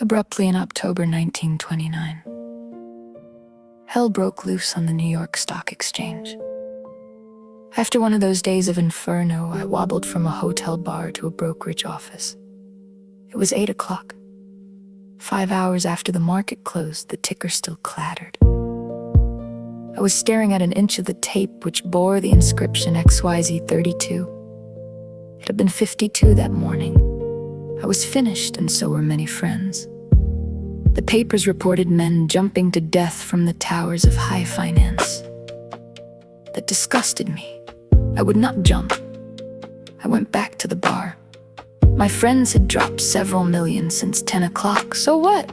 Abruptly in October 1929, hell broke loose on the New York Stock Exchange. After one of those days of inferno, I wobbled from a hotel bar to a brokerage office. It was 8 o'clock. 5 hours after the market closed, the ticker still clattered. I was staring at an inch of the tape which bore the inscription XYZ32. It had been 52 that morning. I was finished, and so were many friends. The papers reported men jumping to death from the towers of high finance. That disgusted me. I would not jump. I went back to the bar. My friends had dropped several million since 10 o'clock, so what?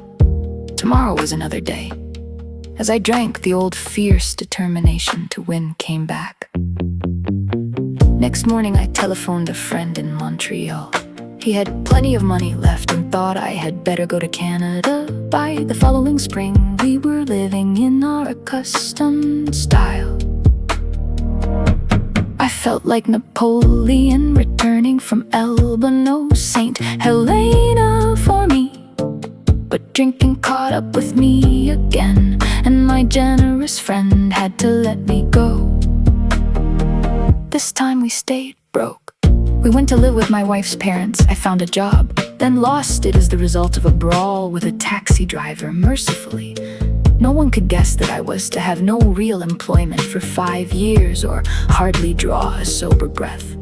Tomorrow was another day. As I drank, the old fierce determination to win came back. Next morning, I telephoned a friend in Montreal. He had plenty of money left and thought I had better go to Canada. By the following spring, we were living in our accustomed style. I felt like Napoleon returning from Elba, no St. Helena for me. But drinking caught up with me again, and my generous friend had to let me go. This time we stayed broke. We went to live with my wife's parents. I found a job, then lost it as the result of a brawl with a taxi driver. Mercifully, no one could guess that I was to have no real employment for 5 years or hardly draw a sober breath.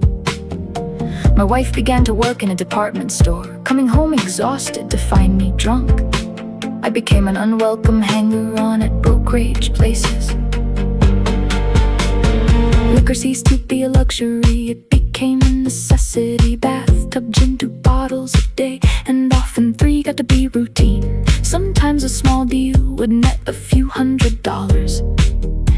My wife began to work in a department store, coming home exhausted to find me drunk. I became an unwelcome hanger-on at brokerage places. Liquor ceased to be a luxury, it became a necessity. Bathtub gin, 2 bottles a day, and often 3 got to be routine. Sometimes a small deal would net a few $100s,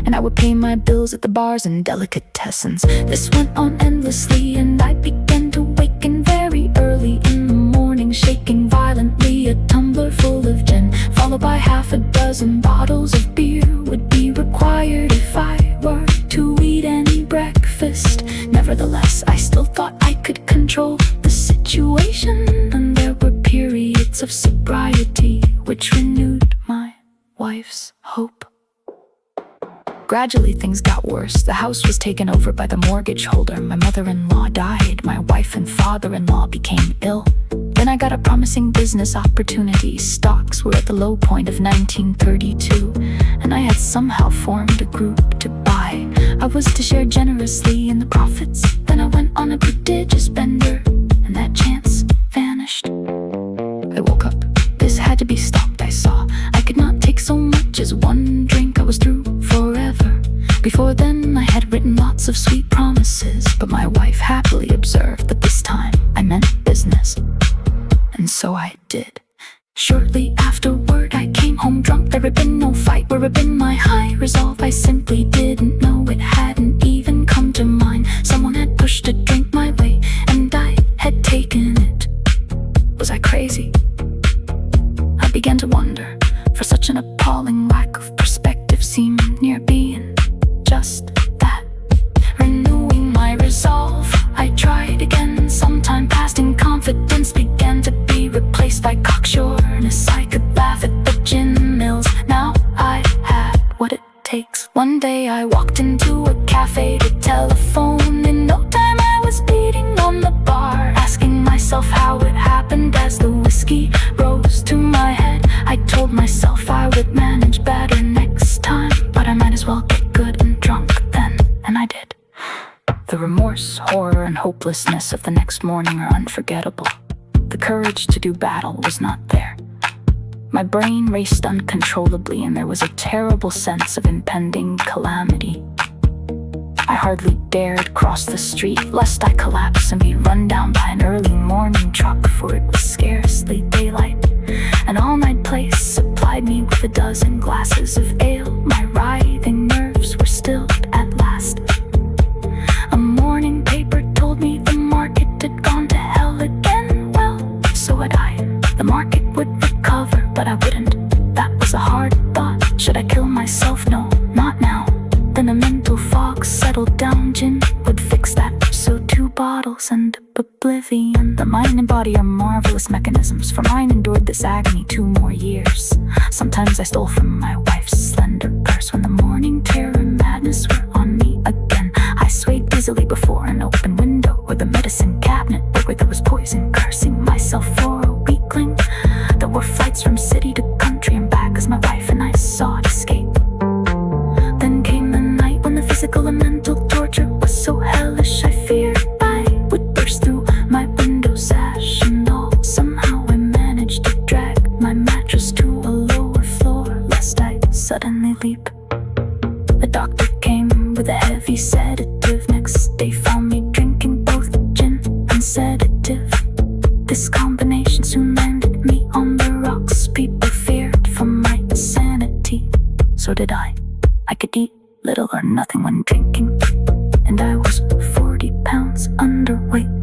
and I would pay my bills at the bars and delicatessens. This went on endlessly, and I began to waken very early in the morning, shaking violently. A tumbler full of gin, followed by half a dozen bottles of beer, would be required if I were to eat any breakfast. Nevertheless, I still thought I could control the situation, and there were periods of sobriety which renewed my wife's hope. Gradually, things got worse. The house was taken over by the mortgage holder. My mother-in-law died. My wife and father-in-law became ill. Then I got a promising business opportunity. Stocks were at the low point of 1932, and I had somehow formed a group to buy. I was to share generously in the profits. Then I went on a prodigious bender, and that chance vanished. I woke up. This had to be stopped, I saw. I could not take so much as one drink. I was through forever. Before then, I had written lots of sweet promises, but my wife happily observed that this time I meant business. And so I did. Shortly afterward, I came home drunk. There had been no fight. Where had been my high resolve? I simply didn't know. It hadn't even come to mind. Someone had pushed a drink my way, and I had taken it. Was I crazy? I began to wonder, for such an appalling lack of perspective seemed near being just that. Renewing my resolve, I tried again. Sometime passed and confidence began to be replaced by cocksureness. I could laugh at the gin mills. Now I had what it takes. One day I walked into a cafe to telephone. In no time I was beating on the bar, asking myself how it happened. As the whiskey rose to my head, I told myself I would manage better next time, but I might as well get good and drunk then, and I did. The remorse, horror, and hopelessness of the next morning are unforgettable. The courage to do battle was not there. My brain raced uncontrollably, and there was a terrible sense of impending calamity. I hardly dared cross the street, lest I collapse and be run down by an early morning truck, for it was scarcely daylight. An all-night place supplied me with a dozen glasses of ale. My writhing nerves were stilled at last. A morning paper told me the market had gone to hell again. Well, so had I. The market would recover, but I wouldn't. That was a hard thought. Should I kill myself? No, not now. Then a mental fog settled down. Gin would fix that, so 2 bottles and a oblivion. The mind and body are marvelous mechanisms, for mine endured this agony 2 more years. Sometimes I stole from my wife's slender purse when the morning terror and madness were on me again. I swayed easily before an open window or the medicine cabinet where there was poison, cursing myself for a weakling. There were flights from city to country and back as my wife and I sought escape. Then came the night when the physical and mental torture was so hellish I feared I would burst through my window sash and all. Somehow I managed to drag my mattress to a lower floor lest I suddenly leap. The doctor came with a heavy sedative. Next day found me drinking both gin and sedative. This combination soon landed me on the rocks. People feared for my sanity. So did I. I could eat little or nothing when drinking, and I was 40 pounds underweight.